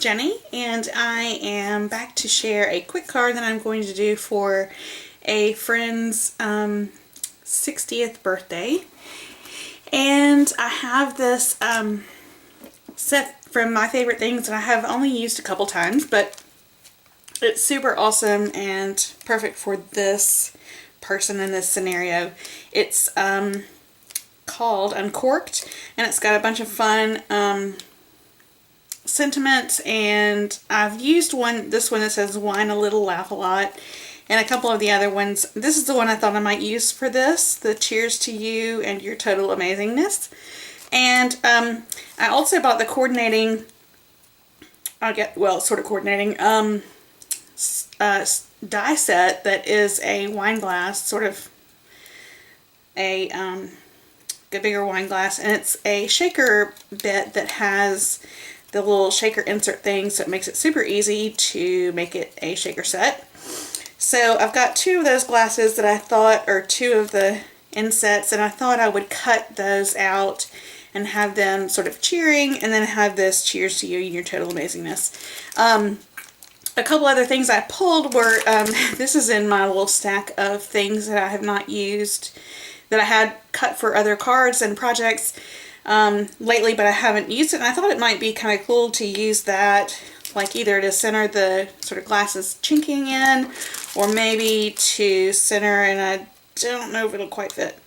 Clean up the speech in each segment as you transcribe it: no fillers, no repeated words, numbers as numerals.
Jenny, and I am back to share a quick card that I'm going to do for a friend's 60th birthday. And I have this set from My Favorite Things that I have only used a couple times, but it's super awesome and perfect for this person in this scenario. It's called Uncorked, and it's got a bunch of fun sentiments, and I've used this one that says "Whine a little, laugh a lot," and a couple of the other ones. This is the one I thought I might use for this, the "Cheers to You and Your Total Amazingness." And I also bought the coordinating, sort of coordinating die set that is a wine glass, sort of a bigger wine glass, and it's a shaker bit that has the little shaker insert thing, so it makes it super easy to make it a shaker set. So I've got two of those glasses that I thought, or two of the insets, and I thought I would cut those out and have them sort of cheering, and then have this "Cheers to You and Your Total Amazingness." A couple other things I pulled were, this is in my little stack of things that I have not used, that I had cut for other cards and projects lately, but I haven't used it, and I thought it might be kind of cool to use that, like either to center the sort of glasses chinking in, or maybe to center, and I don't know if it'll quite fit,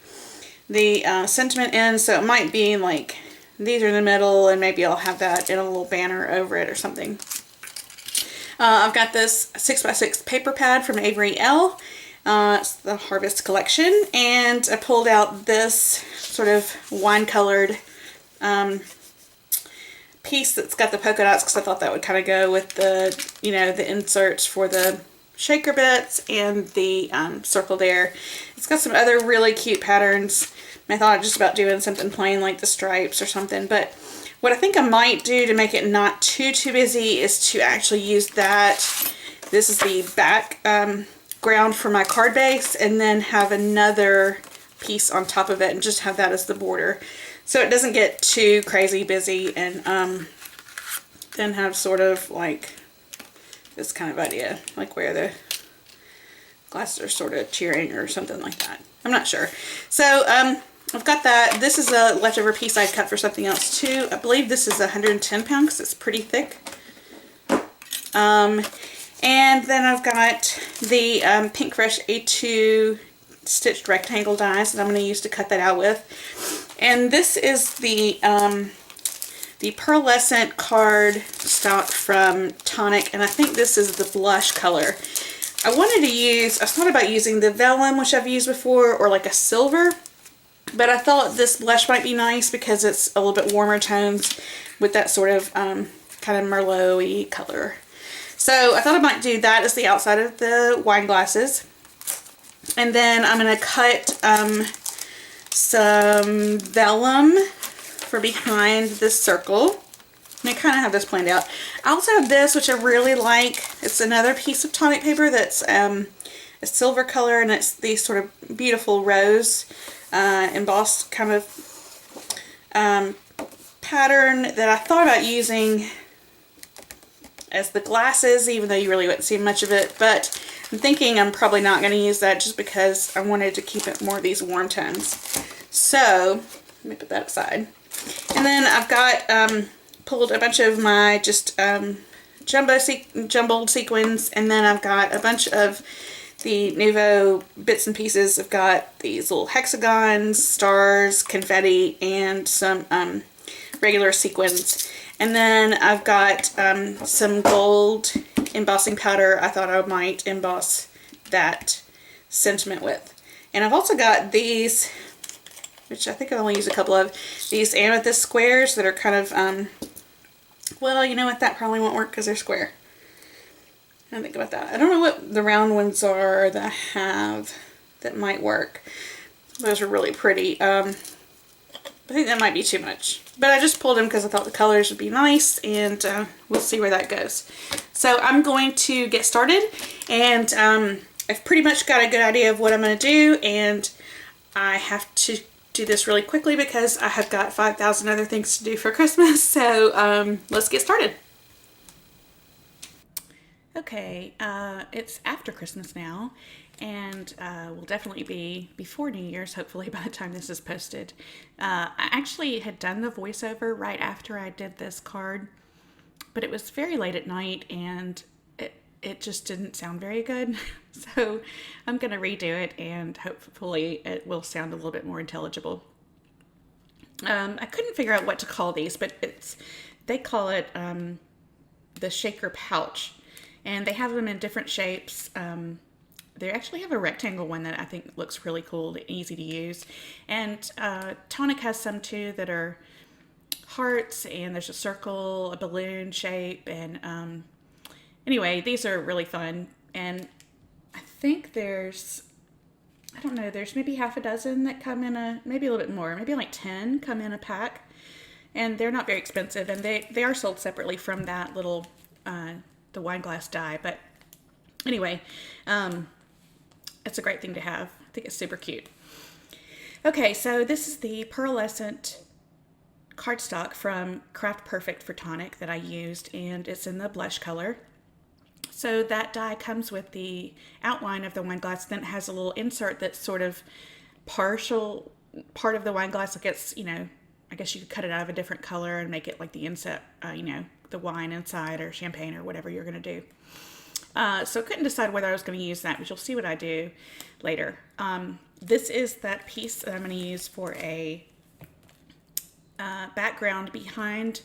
the sentiment in, so it might be like these are in the middle, and maybe I'll have that in a little banner over it or something. I've got this 6x6 paper pad from Avery, Elle. It's the Harvest collection, and I pulled out this sort of wine-colored piece that's got the polka dots, because I thought that would kind of go with the, the inserts for the shaker bits and the circle there. It's got some other really cute patterns. I thought just about doing something plain like the stripes or something, but what I think I might do to make it not too busy is to actually use that. This is the back ground for my card base, and then have another piece on top of it and just have that as the border, so it doesn't get too crazy busy, and then have sort of like this kind of idea, like where the glasses are sort of cheering or something like that. I'm not sure. So I've got that. This is a leftover piece I cut for something else too. I believe this is 110 pound because it's pretty thick. And then I've got the Pink Fresh A2 stitched rectangle dies that I'm going to use to cut that out with. And this is the pearlescent card stock from Tonic, and I think this is the blush color. I thought about using the vellum, which I've used before, or like a silver, but I thought this blush might be nice because it's a little bit warmer tones with that sort of kind of Merlot-y color. So I thought I might do that as the outside of the wine glasses. And then I'm going to cut some vellum for behind this circle. And I kind of have this planned out. I also have this, which I really like. It's another piece of Tonic paper that's a silver color, and it's the sort of beautiful rose embossed kind of pattern that I thought about using as the glasses, even though you really wouldn't see much of it, but I'm thinking I'm probably not going to use that just because I wanted to keep it more of these warm tones. So let me put that aside. And then I've got pulled a bunch of my just jumbled sequins, and then I've got a bunch of the Nouveau bits and pieces. I've got these little hexagons, stars, confetti, and some regular sequins. And then I've got some gold embossing powder I thought I might emboss that sentiment with. And I've also got these, which I think I've only used a couple of, these amethyst squares that are kind of, well, you know what, that probably won't work because they're square. I don't think about that. I don't know what the round ones are that I have that might work. Those are really pretty. I think that might be too much. But I just pulled them because I thought the colors would be nice, and we'll see where that goes. So I'm going to get started, and I've pretty much got a good idea of what I'm going to do, and I have to do this really quickly because I have got 5,000 other things to do for Christmas. So let's get started. Okay, it's after Christmas now, and will definitely be before New Year's, hopefully, by the time this is posted. I actually had done the voiceover right after I did this card, but it was very late at night, and it just didn't sound very good. So I'm going to redo it, and hopefully it will sound a little bit more intelligible. I couldn't figure out what to call these, but they call it the shaker pouch. And they have them in different shapes. They actually have a rectangle one that I think looks really cool, easy to use. And Tonic has some too that are hearts, and there's a circle, a balloon shape. And anyway, these are really fun. And I think there's maybe half a dozen that come in maybe a little bit more, maybe like 10 come in a pack. And they're not very expensive, and they are sold separately from that little the wine glass die. But anyway, it's a great thing to have. I think it's super cute. Okay, so this is the pearlescent cardstock from Craft Perfect for Tonic that I used, and it's in the blush color. So that die comes with the outline of the wine glass, then it has a little insert that's sort of partial part of the wine glass. Like it's, I guess you could cut it out of a different color and make it like the inset, the wine inside or champagne or whatever you're going to do. So I couldn't decide whether I was going to use that, but you'll see what I do later. This is that piece that I'm going to use for a background behind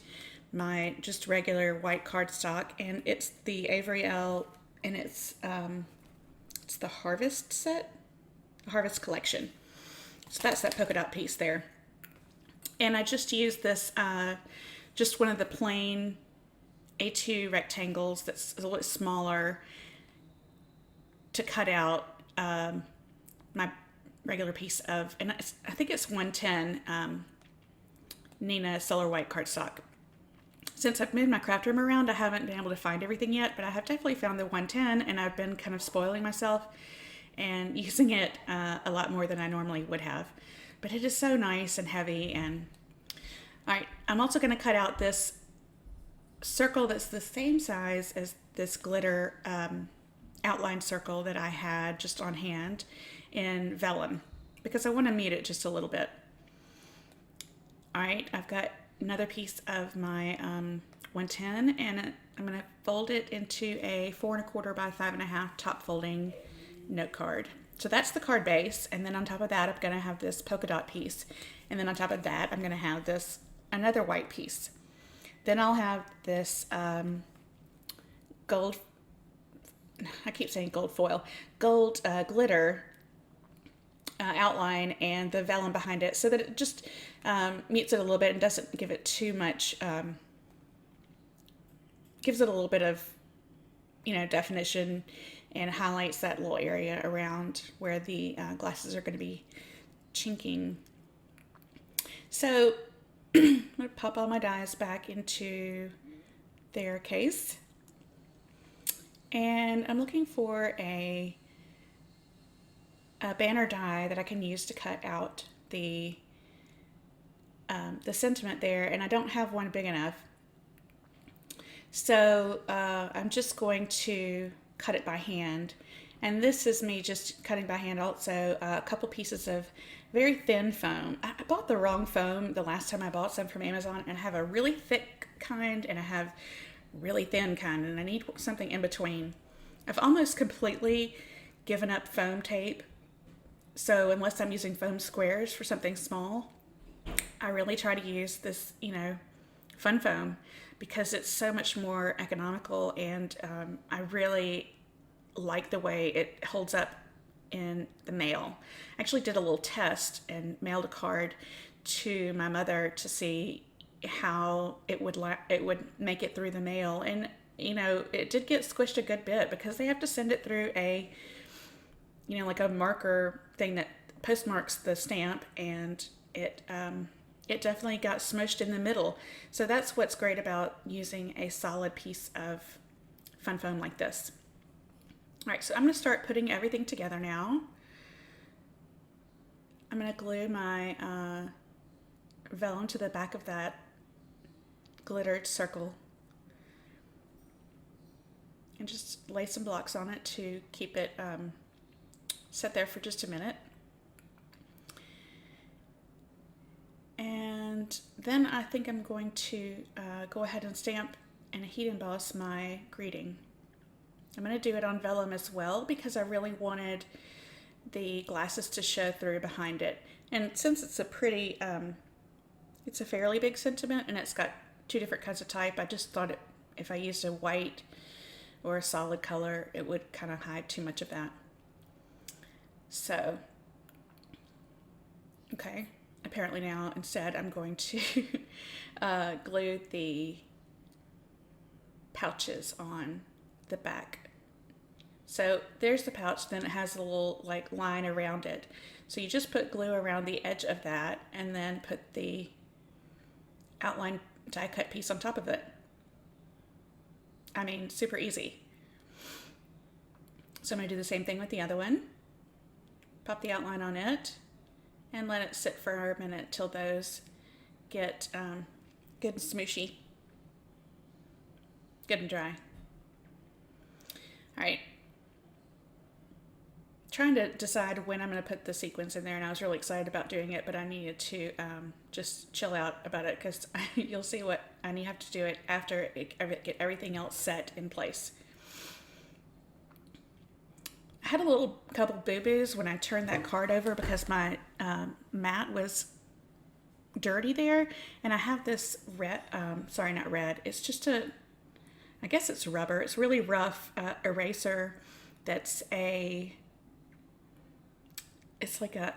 my just regular white cardstock, and it's the Avery Elle, and it's the Harvest set, the Harvest collection. So that's that polka dot piece there. And I just used this, just one of the plain A2 rectangles that's a little bit smaller to cut out my regular piece of, and I think it's 110 Neenah Solar White cardstock. Since I've moved my craft room around, I haven't been able to find everything yet, but I have definitely found the 110, and I've been kind of spoiling myself and using it a lot more than I normally would have. But it is so nice and heavy. And all right, I'm also going to cut out this circle that's the same size as this glitter outline circle that I had just on hand in vellum, because I want to mute it just a little bit. All right, I've got another piece of my 110, and I'm going to fold it into a 4 1/4 by 5 1/2 top folding note card. So that's the card base, and then on top of that I'm going to have this polka dot piece, and then on top of that I'm going to have this another white piece. Then I'll have this gold, I keep saying gold foil, gold glitter outline and the vellum behind it, so that it just mutes it a little bit and doesn't give it too much, gives it a little bit of, definition, and highlights that little area around where the glasses are going to be chinking. So I'm going to pop all my dies back into their case, and I'm looking for a banner die that I can use to cut out the sentiment there, and I don't have one big enough. So I'm just going to cut it by hand, and this is me just cutting by hand. Also a couple pieces of very thin foam. I bought the wrong foam the last time I bought some from Amazon, and I have a really thick kind and I have really thin kind, and I need something in between. I've almost completely given up foam tape, so unless I'm using foam squares for something small, I really try to use this, fun foam, because it's so much more economical, and I really like the way it holds up in the mail. I actually did a little test and mailed a card to my mother to see how it would make it through the mail, and it did get squished a good bit, because they have to send it through a like a marker thing that postmarks the stamp, and it definitely got smushed in the middle. So that's what's great about using a solid piece of fun foam like this. All right, so I'm going to start putting everything together now. I'm going to glue my vellum to the back of that glittered circle. and just lay some blocks on it to keep it set there for just a minute. And then I think I'm going to go ahead and stamp and heat emboss my greeting. I'm going to do it on vellum as well because I really wanted the glasses to show through behind it. And since it's a pretty, it's a fairly big sentiment and it's got 2 different kinds of type, I just thought if I used a white or a solid color, it would kind of hide too much of that. So, okay, apparently now instead I'm going to glue the pouches on the back. So there's the pouch, then it has a little like line around it. So you just put glue around the edge of that and then put the outline die cut piece on top of it. I mean, super easy. So I'm going to do the same thing with the other one. Pop the outline on it and let it sit for a minute till those get good and smooshy. Good and dry. All right. Trying to decide when I'm going to put the sequins in there, and I was really excited about doing it, but I needed to just chill out about it because you'll see what I have to do it after get everything else set in place. I had a couple boo-boos when I turned that card over because my mat was dirty there, and I have this red, sorry, not red, it's just I guess it's rubber, it's really rough eraser that's it's like a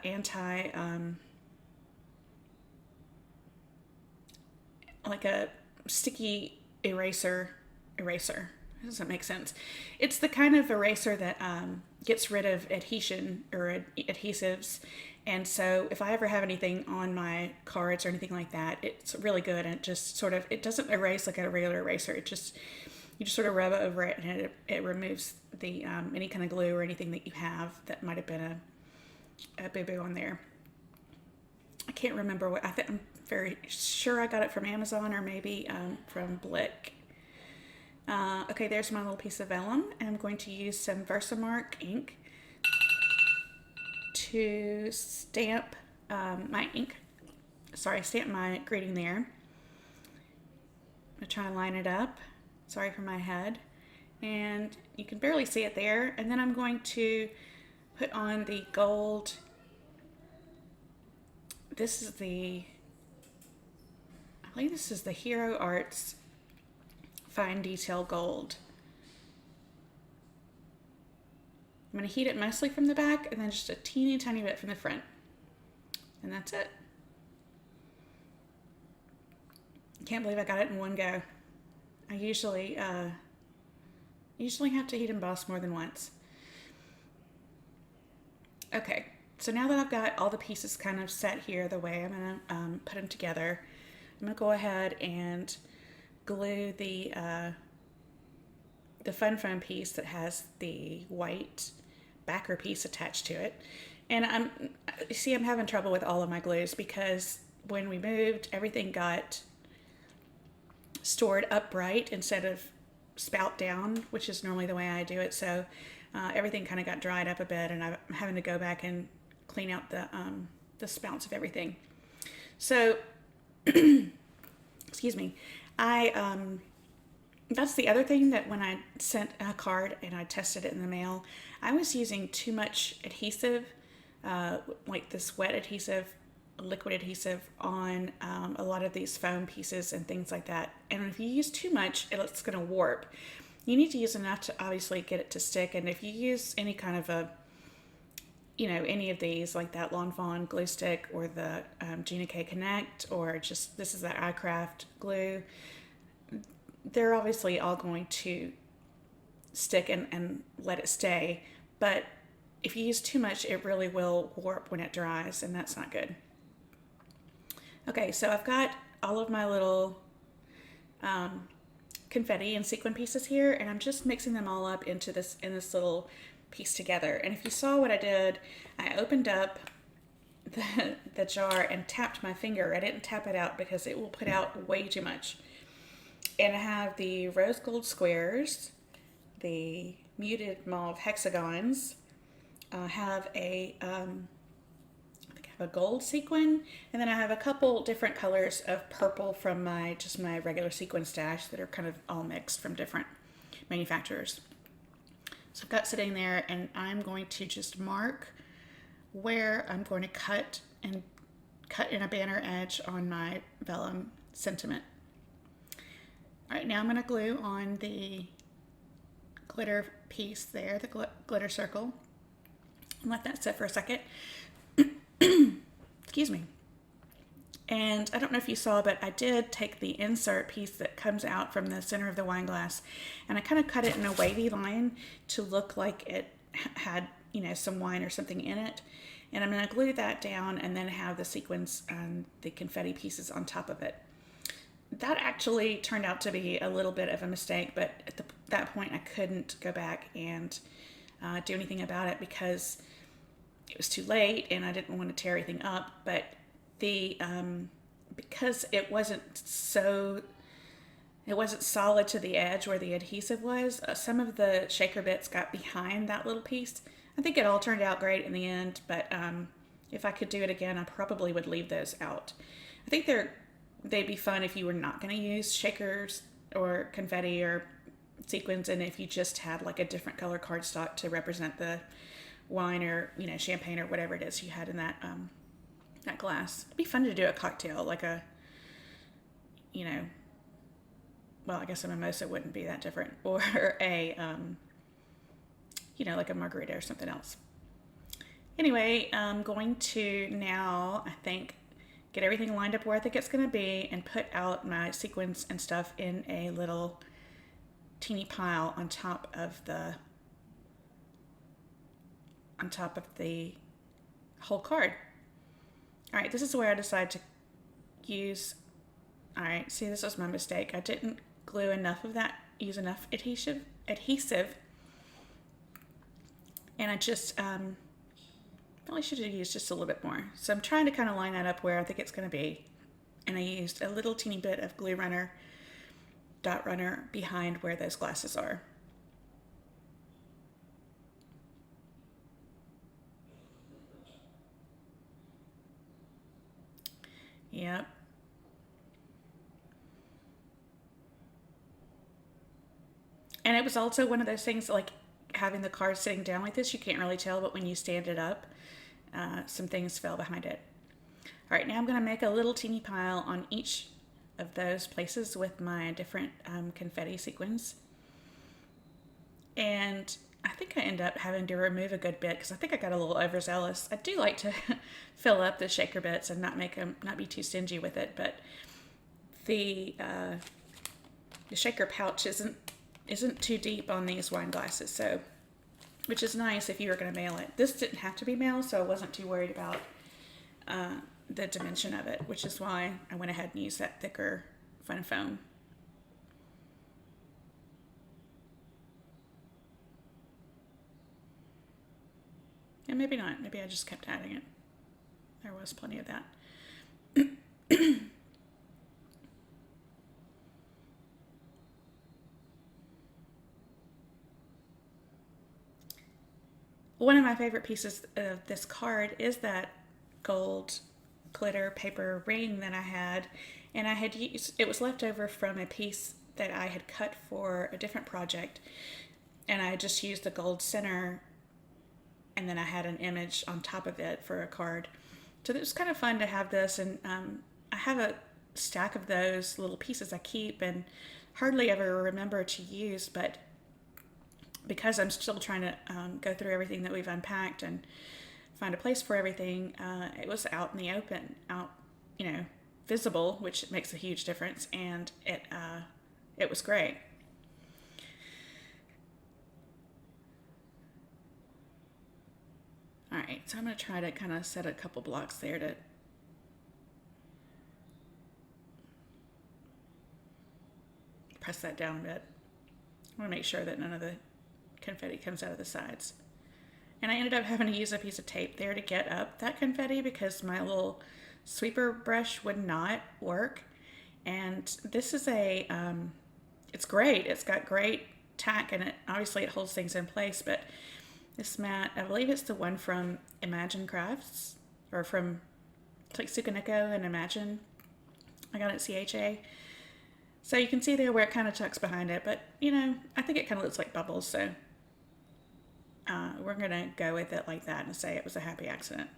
like a sticky eraser. Does that make sense? It's the kind of eraser that gets rid of adhesion or adhesives. And so if I ever have anything on my cards or anything like that, it's really good. And it just it doesn't erase like a regular eraser. You just sort of rub it over it and it removes the any kind of glue or anything that you have that might have been a boo-boo on there. I can't remember what, I'm very sure I got it from Amazon or maybe from Blick. Okay, there's my little piece of vellum, and I'm going to use some VersaMark ink to stamp stamp my greeting there. I'm going to try and line it up. Sorry for my head. And you can barely see it there. And then I'm going to put on the gold. I believe this is the Hero Arts Fine Detail Gold. I'm going to heat it mostly from the back and then just a teeny tiny bit from the front. And that's it. Can't believe I got it in one go. I usually have to heat emboss more than once. Okay, so now that I've got all the pieces kind of set here the way I'm going to put them together, I'm going to go ahead and glue the fun foam piece that has the white backer piece attached to it. And I'm having trouble with all of my glues because when we moved, everything got stored upright instead of spout down, which is normally the way I do it. So everything kind of got dried up a bit, and I'm having to go back and clean out the spouts of everything. So, excuse me. That's the other thing, that when I sent a card and I tested it in the mail, I was using too much adhesive, like this wet adhesive, liquid adhesive on a lot of these foam pieces and things like that. And if you use too much, it's going to warp. You need to use enough to obviously get it to stick. And if you use any kind of any of these, like that Lawn Fawn glue stick or the Gina K Connect, or just this is the iCraft glue, they're obviously all going to stick and let it stay. But if you use too much, it really will warp when it dries, and that's not good. Okay, so I've got all of my little confetti and sequin pieces here, and I'm just mixing them all up in this little piece together. And if you saw what I did, I opened up the jar and tapped my finger. I didn't tap it out because it will put out way too much. And I have the rose gold squares the muted mauve hexagons have a I think I have a gold sequin, and then I have a couple different colors of purple from my regular sequin stash that are kind of all mixed from different manufacturers. So I've got sitting there, and I'm going to just mark where I'm going to cut in a banner edge on my vellum sentiment. All right, now I'm going to glue on the glitter piece there, the glitter circle, and let that sit for a second. Excuse me. And I don't know if you saw, but I did take the insert piece that comes out from the center of the wine glass, and I kind of cut it in a wavy line to look like it had, some wine or something in it. And I'm going to glue that down and then have the sequins and the confetti pieces on top of it. That actually turned out to be a little bit of a mistake, but at that point I couldn't go back and do anything about it because it was too late and I didn't want to tear everything up. But because it wasn't solid to the edge where the adhesive was, some of the shaker bits got behind that little piece. I think it all turned out great in the end, but if I could do it again, I probably would leave those out. I think they'd be fun if you were not going to use shakers or confetti or sequins, and if you just had like a different color cardstock to represent the wine or champagne or whatever it is you had in that that glass. It'd be fun to do a cocktail, like a well, I guess a mimosa wouldn't be that different, or a like a margarita or something else. Anyway, I'm going to now, I think, get everything lined up where I think it's going to be and put out my sequins and stuff in a little teeny pile on top of the whole card. All right, this is where I decide to use, all right, see, this was my mistake. I didn't glue enough of that, use enough adhesive, and I just probably should have used just a little bit more. So I'm trying to kind of line that up where I think it's going to be. And I used a little teeny bit of glue runner, dot runner behind where those glasses are. Yep. And it was also one of those things, like having the card sitting down like this, you can't really tell, but when you stand it up, some things fell behind it. All right, now I'm going to make a little teeny pile on each of those places with my different confetti sequins. And I think I end up having to remove a good bit because I think I got a little overzealous. I do like to fill up the shaker bits and not be too stingy with it, but the shaker pouch isn't too deep on these wine glasses, so, which is nice if you were going to mail it. This didn't have to be mailed, so I wasn't too worried about the dimension of it, which is why I went ahead and used that thicker fun foam. And maybe not. Maybe I just kept adding it. There was plenty of that. One of my favorite pieces of this card is that gold glitter paper ring that I had, and I had used, it was left over from a piece that I had cut for a different project, and I just used the gold center, and then I had an image on top of it for a card. So it was kind of fun to have this, and I have a stack of those little pieces I keep and hardly ever remember to use, but because I'm still trying to go through everything that we've unpacked and find a place for everything, it was out in the open, visible, which makes a huge difference, and it was great. All right, so I'm going to try to kind of set a couple blocks there to press that down a bit. I want to make sure that none of the confetti comes out of the sides. And I ended up having to use a piece of tape there to get up that confetti because my little sweeper brush would not work. And this is it's great. It's got great tack, and obviously it holds things in place, but this mat, I believe it's the one from Imagine Crafts, or from, it's like Tsukineko and Imagine. I got it at CHA. So you can see there where it kind of tucks behind it, but you know, I think it kind of looks like bubbles, so we're gonna go with it like that and say it was a happy accident.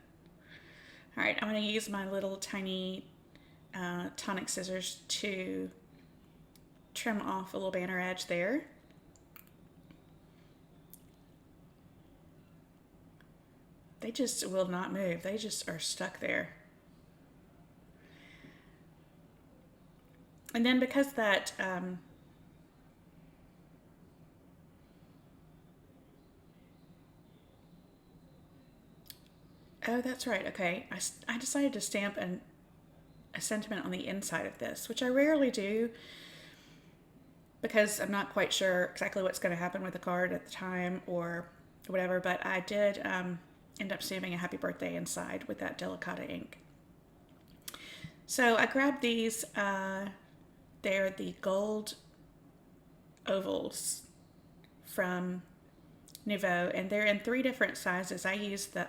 All right, I'm gonna use my little tiny Tonic scissors to trim off a little banner edge there. They just will not move. They just are stuck there. And then because that oh, that's right. Okay, I decided to stamp a sentiment on the inside of this, which I rarely do because I'm not quite sure exactly what's going to happen with the card at the time or whatever, but I did end up stamping a happy birthday inside with that Delicata ink. So I grabbed these, they're the gold ovals from Nouveau, and they're in 3 different sizes. I used the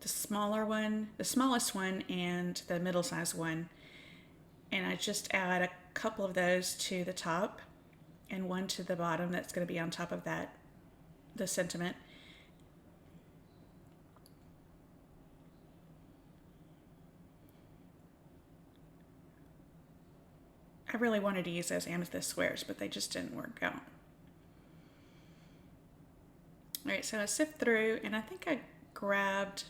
smaller one, the smallest one, and the middle-sized one. And I just add a couple of those to the top and one to the bottom that's going to be on top of that, the sentiment. I really wanted to use those amethyst squares, but they just didn't work out. All right, so I sift through, and I think I grabbed,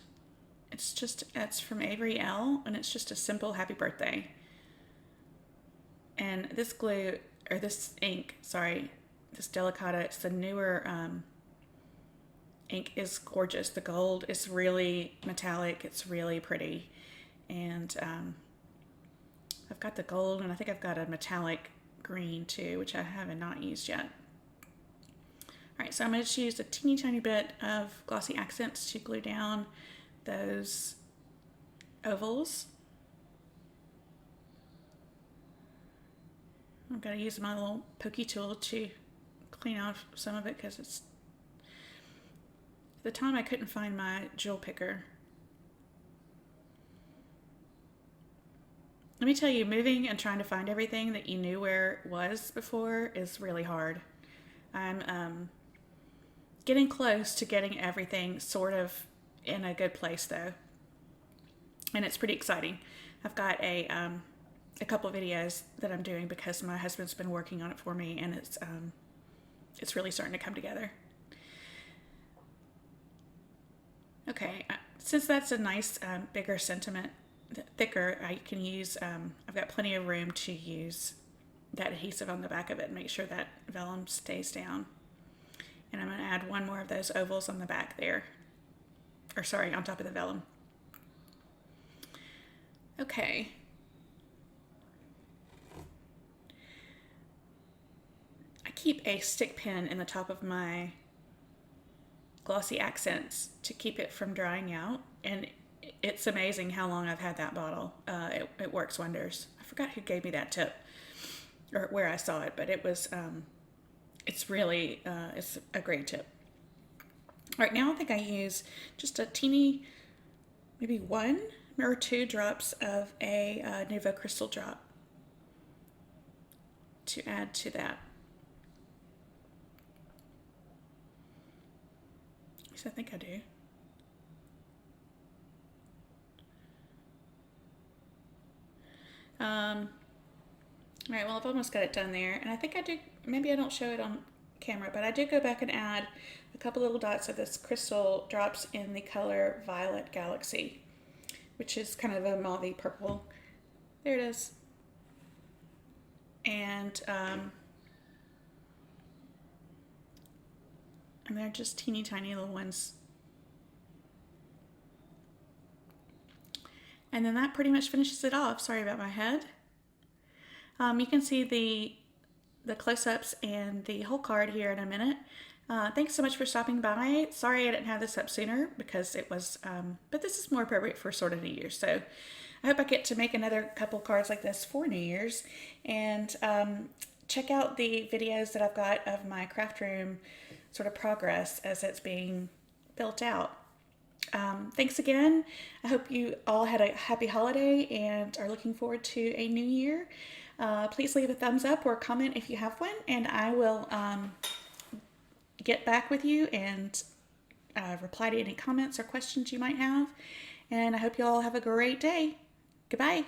it's from Avery, Elle, and it's just a simple happy birthday. And this glue, or this ink, sorry, this Delicata, it's the newer ink, is gorgeous. The gold is really metallic, it's really pretty. And I've got the gold, and I think I've got a metallic green too, which I have not used yet. All right, so I'm going to use a teeny tiny bit of glossy accents to glue down those ovals. I've got to use my little pokey tool to clean off some of it because it's, at the time I couldn't find my jewel picker. Let me tell you, moving and trying to find everything that you knew where it was before is really hard. I'm getting close to getting everything sort of in a good place though. And it's pretty exciting. I've got a couple of videos that I'm doing because my husband's been working on it for me, and it's really starting to come together. Okay, since that's a nice bigger sentiment, thicker, I can use, I've got plenty of room to use that adhesive on the back of it and make sure that vellum stays down. And I'm going to add one more of those ovals on the back there, or sorry, on top of the vellum. Okay. I keep a stick pin in the top of my glossy accents to keep it from drying out, and it's amazing how long I've had that bottle. It works wonders. I forgot who gave me that tip or where I saw it, but it was, it's really, it's a great tip. All right, now I think I use just a teeny, maybe 1 or 2 drops of a Nouveau Crystal drop to add to that. At least I think I do. All right, well, I've almost got it done there, and I think I do, maybe I don't show it on camera, but I did go back and add a couple little dots of this crystal drops in the color Violet Galaxy, which is kind of a mauvey purple. There it is. And they're just teeny tiny little ones. And then that pretty much finishes it off. Sorry about my head. You can see the close-ups and the whole card here in a minute. Thanks so much for stopping by. Sorry I didn't have this up sooner because it was, but this is more appropriate for sort of New Year's. So I hope I get to make another couple cards like this for New Year's. And check out the videos that I've got of my craft room sort of progress as it's being built out. Thanks again. I hope you all had a happy holiday and are looking forward to a new year. Please leave a thumbs up or comment if you have one, and I will get back with you and reply to any comments or questions you might have. And I hope you all have a great day. Goodbye.